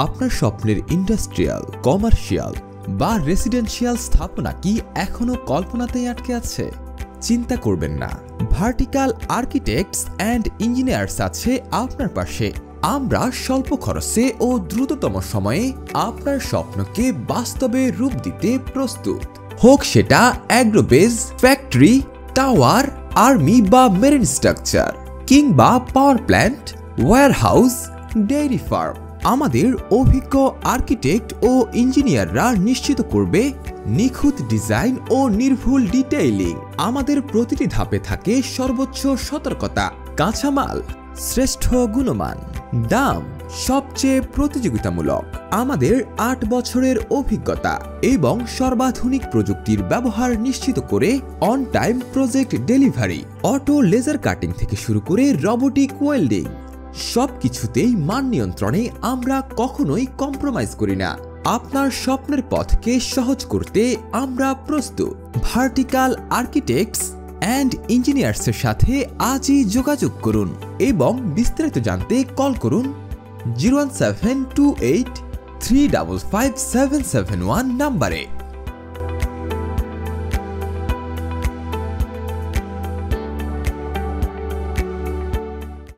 আপনার স্বপ্নের industrial, commercial বা রেসিডেন্সিয়াল স্থাপনা কি এখনো কল্পনাতেই আটকে আছে? চিন্তা করবেন না, ভার্টিকাল আর্কিটেক্টস অ্যান্ড ইঞ্জিনিয়ার্স আছে আপনার পাশে। আমরা স্বল্প খরচে ও দ্রুততম সময়ে আপনার স্বপ্নকে বাস্তবে রূপ দিতে প্রস্তুত। হোক সেটা অ্যাগ্রোবেজ, ফ্যাক্টরি, টাওয়ার, আর্মি বা মেরিন স্ট্রাকচার, কিংবা power plant, warehouse, dairy farm, আমাদের অভিজ্ঞ আর্কিটেক্ট ও ইঞ্জিনিয়াররা নিশ্চিত করবে নিখুঁত ডিজাইন ও নির্ভুল ডিটেইলিং। আমাদের প্রতিটি ধাপে থাকে সর্বোচ্চ সতর্কতা, কাঁচামাল শ্রেষ্ঠ গুণমান, দাম সবচেয়ে প্রতিযোগিতামূলক। আমাদের 8 বছরের অভিজ্ঞতা এবং সর্বাধুনিক প্রযুক্তির ব্যবহার নিশ্চিত করে on time project delivery, auto laser cutting থেকে শুরু করে রোবোটিক ওয়েল্ডিং, সবকিছুতেই মান নিয়ন্ত্রণে আমরা কখনোই কম্প্রোমাইজ করি না। আপনার স্বপ্নের পথকে সহজ করতে আমরা প্রস্তুত। ভার্টিকাল আর্কিটেক্টস অ্যান্ড ইঞ্জিনিয়ার্সের সাথে আজই যোগাযোগ করুন এবং বিস্তারিত জানতে কল করুন 01728 355 771 নম্বরে।